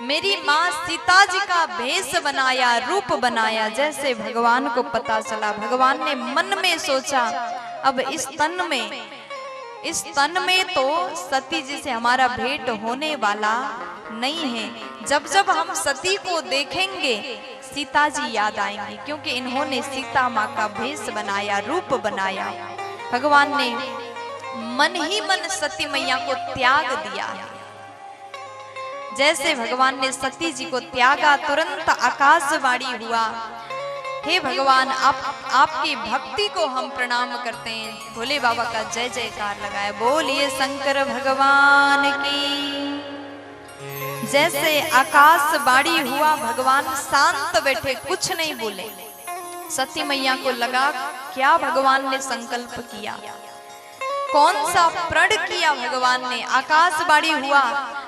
मेरी माँ सीता जी का भेष बनाया, रूप बनाया। जैसे भगवान को पता चला, भगवान ने मन में सोचा अब इस तन में तो सती जी से हमारा भेंट होने वाला नहीं है। जब जब हम सती को देखेंगे सीता जी याद आएंगी, क्योंकि इन्होंने सीता माँ का भेष बनाया, रूप बनाया। भगवान ने मन ही मन सती मैया को त्याग दिया है। जैसे भगवान ने सती जी को त्यागा, तुरंत आकाशवाणी हुआ, हे भगवान आपकी भक्ति को हम प्रणाम करते हैं। भोले बाबा का जय जयकार लगाए, बोलिए शंकर भगवान की। जैसे आकाशवाणी हुआ, भगवान शांत बैठे, कुछ नहीं बोले। सती मैया को लगा क्या भगवान ने संकल्प किया, कौन सा प्रण किया भगवान ने। आकाशवाणी हुआ,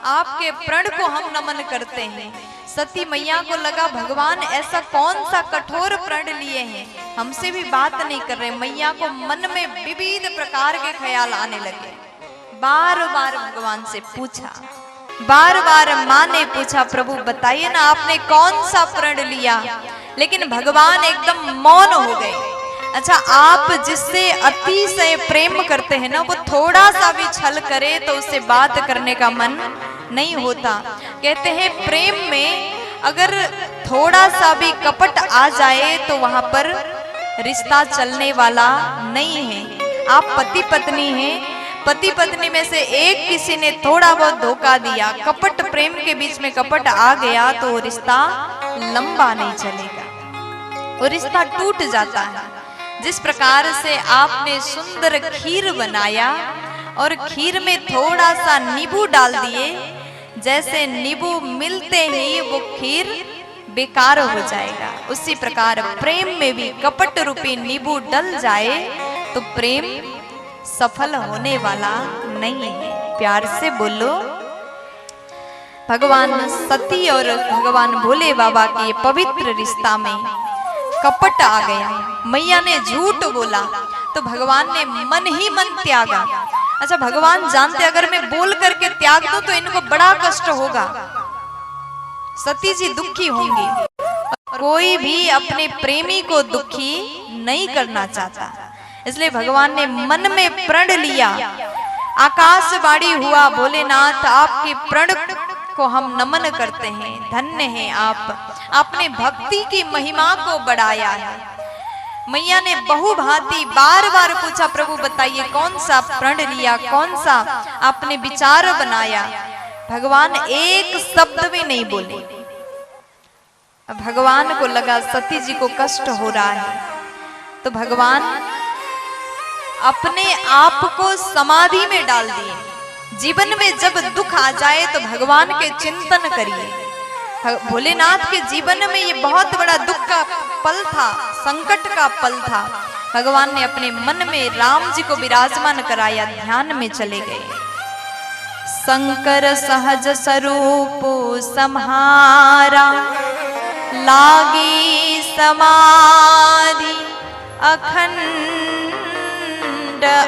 आपके प्रण को हम नमन करते हैं। सती मैया को लगा भगवान ऐसा कौन सा कठोर प्रण लिए हैं, हमसे भी बात नहीं कर रहे। मैया को मन में विविध प्रकार के ख्याल आने लगे। बार बार भगवान से पूछा, बार बार माँ ने पूछा, प्रभु बताइए ना आपने कौन सा प्रण लिया। लेकिन भगवान एकदम मौन हो गए। अच्छा, आप जिससे अतिशय प्रेम करते हैं ना, वो थोड़ा सा भी छल करे तो उससे बात करने का मन नहीं होता। कहते हैं प्रेम में अगर थोड़ा सा भी कपट आ जाए तो वहां पर रिश्ता चलने वाला नहीं है। आप पति पत्नी हैं, पति पत्नी में से एक किसी ने थोड़ा बहुत धोखा दिया, कपट, प्रेम के बीच में कपट आ गया तो वो रिश्ता लंबा नहीं चलेगा, वो रिश्ता टूट जाता है। जिस प्रकार से आपने सुंदर खीर बनाया और खीर में थोड़ा सा नींबू डाल दिए, जैसे नींबू मिलते ही वो खीर बेकार हो जाएगा, उसी प्रकार प्रेम में भी कपट रूपी नींबू डल जाए तो प्रेम सफल होने वाला नहीं है। प्यार से बोलो। भगवान सती और भगवान भोले बाबा के पवित्र रिश्ता में कपट आ गया। मैया ने झूठ बोला तो भगवान ने मन ही मन त्यागा। अच्छा, भगवान जानते अगर मैं बोल करके त्याग दूं तो इनको बड़ा कष्ट होगा, सती जी दुखी होंगी। कोई भी अपने प्रेमी को दुखी नहीं करना चाहता, इसलिए भगवान ने मन में प्रण लिया। आकाशवाणी हुआ, भोलेनाथ आपके प्रण को हम नमन करते हैं, धन्य हैं आप, आपने भक्ति की महिमा को बढ़ाया है। मैया ने बहुभांति बार बार पूछा, प्रभु बताइए कौन सा प्रण लिया, कौन सा आपने विचार बनाया। भगवान एक शब्द भी नहीं बोले। भगवान को लगा सती जी को कष्ट हो रहा है, तो भगवान अपने आप को समाधि में डाल दिए। जीवन में जब दुख आ जाए तो भगवान के चिंतन करिए। भोलेनाथ के जीवन में ये बहुत बड़ा दुख का पल था, संकट का पल था। भगवान ने अपने मन में राम जी को विराजमान कराया, ध्यान में चले गए। शंकर सहज स्वरूप सम्हारा, लागी समाधि अखंड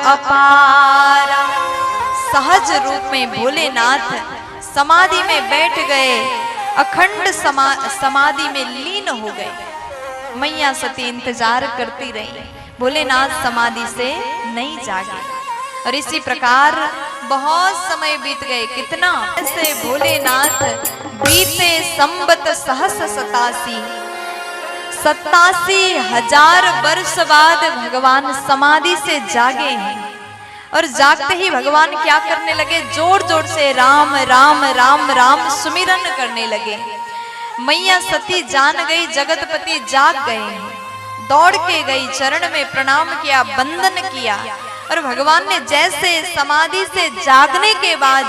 अपारा। सहज रूप में भोलेनाथ समाधि में बैठ गए, अखंड समाधि में लीन हो गए। मैया सती इंतजार करती रही, भोलेनाथ समाधि से नहीं जागे। और इसी प्रकार बहुत समय बीत गए। कितना ऐसे भोलेनाथ बीते संबत सहस 87,000 वर्ष बाद भगवान समाधि से जागे हैं। और जागते ही भगवान क्या करने लगे, जोर जोर से राम राम राम राम सुमिरन करने लगे। मैया सती जान गई, जगतपति जाग गए हैं। दौड़ के गई, चरण में प्रणाम किया, वंदन किया। और भगवान ने जैसे समाधि से जागने के बाद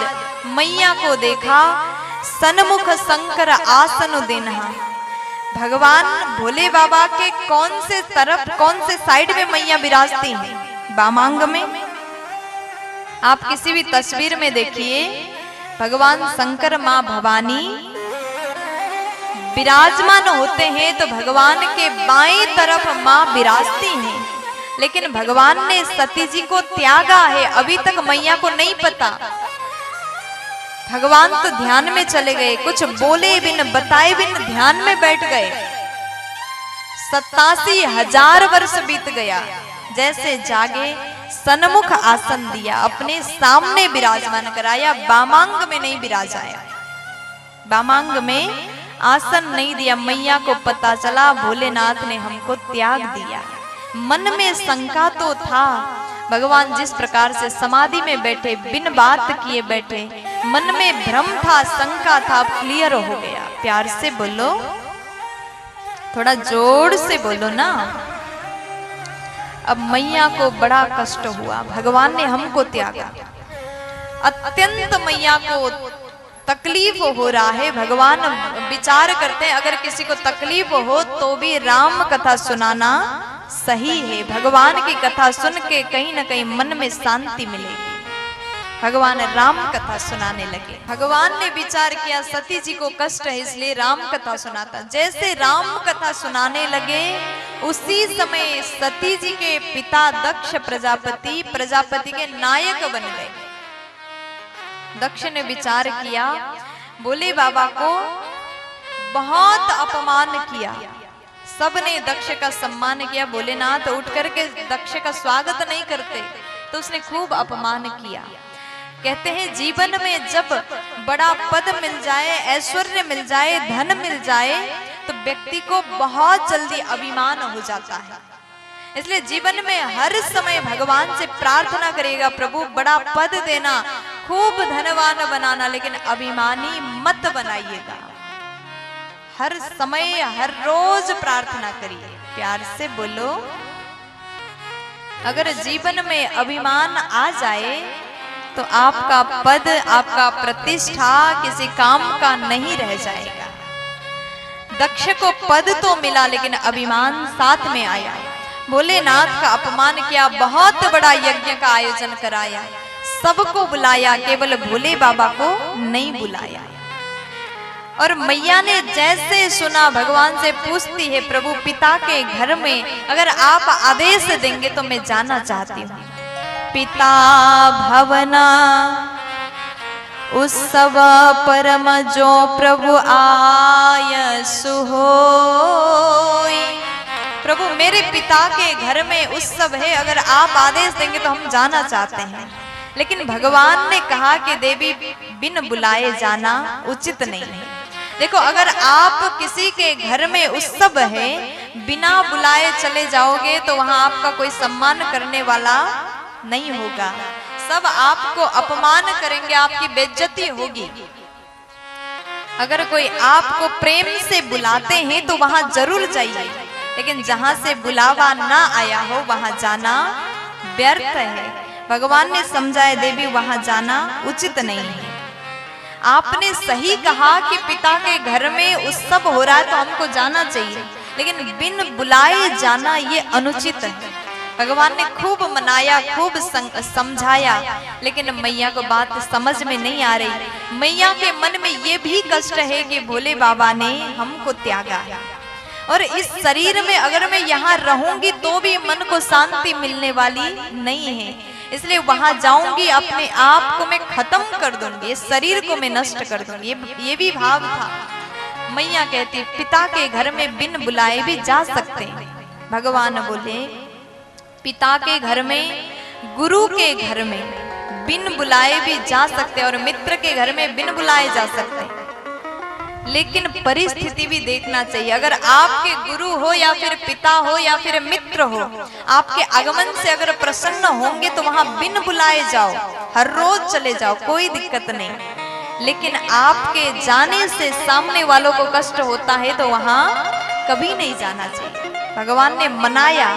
मैया को देखा, सन्मुख शंकर आसन देना। भगवान भोले बाबा के कौन से तरफ, कौन से साइड में मैया विराजती हैं? वामांग में। आप किसी भी तस्वीर में देखिए, भगवान शंकर माँ भवानी विराजमान होते हैं तो भगवान के बाएं तरफ माँ विराजती हैं। लेकिन भगवान ने सती जी को त्यागा है, अभी तक मैया को नहीं पता। भगवान तो ध्यान में चले गए, कुछ बोले बिन बताए बिन ध्यान में बैठ गए। 87,000 वर्ष बीत गया। जैसे जागे सन्मुख आसन दिया, अपने सामने विराजमान कराया, वामांग में नहीं विराजाया, वामांग में आसन नहीं दिया। मैया को पता चला भोलेनाथ ने हमको त्याग दिया। मन में शंका तो था, भगवान जिस प्रकार से समाधि में बैठे बिन बात किए बैठे, मन में भ्रम था, शंका था, अब क्लियर हो गया। प्यार से बोलो, थोड़ा जोर से बोलो ना। अब मैया को बड़ा कष्ट हुआ, भगवान ने हमको त्यागा। अत्यंत मैया को तकलीफ हो रहा है। भगवान विचार करते हैं अगर किसी को तकलीफ हो तो भी राम कथा सुनाना सही है। भगवान की कथा सुन के कहीं ना कहीं मन में शांति मिलेगी। भगवान राम कथा सुनाने लगे। भगवान ने विचार किया सती जी को कष्ट है इसलिए राम कथा सुनाता। जैसे राम कथा सुनाने लगे उसी समय सती जी के पिता दक्ष प्रजापति के नायक बन गए। दक्ष ने विचार किया, बोले बाबा को बहुत अपमान किया, सबने दक्ष का सम्मान किया, भोलेनाथ उठ करके दक्ष का स्वागत नहीं करते, तो उसने खूब अपमान किया। कहते हैं जीवन में जब बड़ा पद मिल जाए, ऐश्वर्य मिल जाए, धन मिल जाए तो व्यक्ति को बहुत जल्दी अभिमान हो जाता है। इसलिए जीवन में हर समय भगवान से प्रार्थना करेगा, प्रभु बड़ा पद देना, खूब धनवान बनाना, लेकिन अभिमानी मत बनाइएगा। हर समय हर रोज प्रार्थना करिए। प्यार से बोलो, अगर जीवन में अभिमान आ जाए तो आपका पद, आपका प्रतिष्ठा किसी काम का नहीं रह जाएगा। दक्ष को पद तो मिला लेकिन अभिमान साथ में आया। भोलेनाथ का अपमान किया, बहुत बड़ा यज्ञ का आयोजन कराया, सबको बुलाया, केवल भोले बाबा को नहीं बुलाया। और मैया ने जैसे सुना भगवान से पूछती है, प्रभु पिता के घर में अगर आप आदेश देंगे तो मैं जाना चाहती हूँ। पिता भवना उत्सव परम जो प्रभु आय सुहोई। प्रभु मेरे पिता के घर में उत्सव है, अगर आप आदेश देंगे तो हम जाना चाहते हैं। लेकिन भगवान ने कहा कि देवी बिन बुलाए जाना उचित नहीं है। देखो अगर आप किसी के घर में उत्सव है, बिना बुलाए चले जाओगे तो वहां आपका कोई सम्मान करने वाला नहीं होगा, सब आपको अपमान करेंगे, आपकी बेइज्जती होगी। अगर कोई आपको प्रेम से बुलाते हैं तो वहां जरूर जाइए, लेकिन जहां से बुलावा ना आया हो वहां जाना व्यर्थ है। भगवान ने समझाया देवी वहां जाना उचित नहीं है। आपने सही कहा कि पिता के घर में उत्सव हो रहा है तो हमको जाना चाहिए, लेकिन बिन बुलाए जाना ये अनुचित है। भगवान ने खूब मनाया, खूब समझाया, लेकिन मैया को बात समझ में नहीं आ रही। मैया के मन में ये भी कष्ट है कि भोले बाबा ने हमको त्यागा है, और इस शरीर में अगर मैं यहाँ रहूंगी तो भी मन को शांति मिलने वाली नहीं है, इसलिए वहां जाऊंगी अपने आप को मैं खत्म कर दूंगी, इस शरीर को मैं नष्ट कर दूंगी। ये भी भाव था। मैया कहती पिता के घर में बिन बुलाए भी जा सकते हैं। भगवान बोले पिता के घर में, गुरु के घर में बिन बुलाए भी जा सकते और मित्र के घर में बिन बुलाए जा सकते, लेकिन परिस्थिति भी देखना चाहिए। अगर आपके गुरु हो या फिर पिता हो या फिर मित्र हो, आपके आगमन से अगर प्रसन्न होंगे तो वहां बिन बुलाए जाओ, हर रोज चले जाओ, कोई दिक्कत नहीं। लेकिन आपके जाने से सामने वालों को कष्ट होता है तो वहां कभी नहीं जाना चाहिए। भगवान ने मनाया,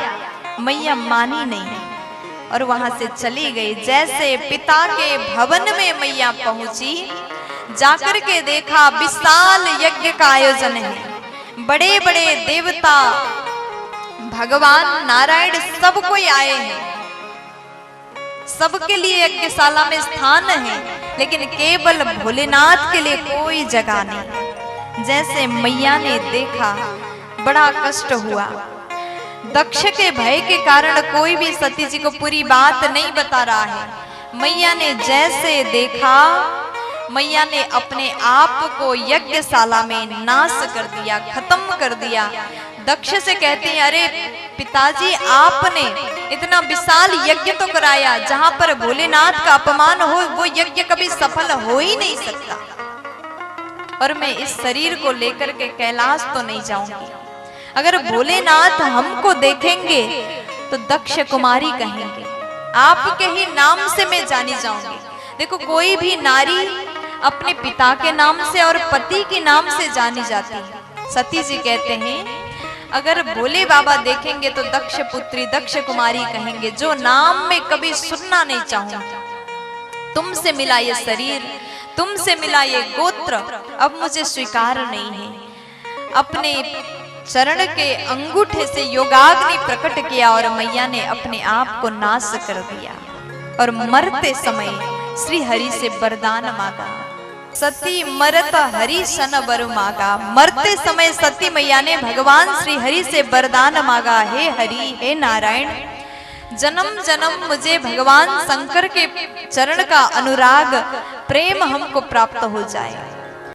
मैया मानी नहीं और वहां से चली गई। जैसे पिता के भवन में मैया पहुंची, जाकर के देखा विशाल यज्ञ का आयोजन है, बड़े बड़े देवता, भगवान नारायण सब कोई आए हैं, सबके लिए यज्ञशाला में स्थान है, लेकिन केवल भोलेनाथ के लिए कोई जगह नहीं। जैसे मैया ने देखा बड़ा कष्ट हुआ। दक्ष के भय के कारण कोई भी सती जी को पूरी बात नहीं बता रहा है। मैया ने जैसे देखा मैया ने अपने आप को यज्ञशाला में नाश कर दिया, खत्म कर दिया। दक्ष से कहते हैं, अरे पिताजी आपने इतना विशाल यज्ञ तो कराया, जहां पर भोलेनाथ का अपमान हो वो यज्ञ कभी सफल हो ही नहीं सकता, और मैं इस शरीर को लेकर के कैलाश तो नहीं जाऊंगी। अगर भोलेनाथ हमको देखेंगे तो दक्ष कुमारी कहेंगे, आपके ही नाम से मैं जानी जाऊंगी। देखो, कोई भी नारी अपने पिता के नाम से और पति के नाम से जानी जाती है। सती जी कहते हैं, अगर भोले बाबा देखेंगे तो दक्ष पुत्री दक्ष कुमारी कहेंगे, जो नाम में कभी सुनना नहीं चाहूंगी, तुमसे मिला ये शरीर, तुमसे मिला ये गोत्र अब मुझे स्वीकार नहीं है। अपने चरण के अंगूठे से योगाग्नि प्रकट किया और मैया ने अपने आप को नाश कर दिया, और मरते समय श्री हरि से वरदान मांगा। सती मरत हरि सन वर मांगा। मरते समय सती मैया ने भगवान श्री हरि से वरदान मांगा, हे हरि, हे नारायण, जन्म जन्म मुझे भगवान शंकर के चरण का अनुराग प्रेम हमको प्राप्त हो जाए।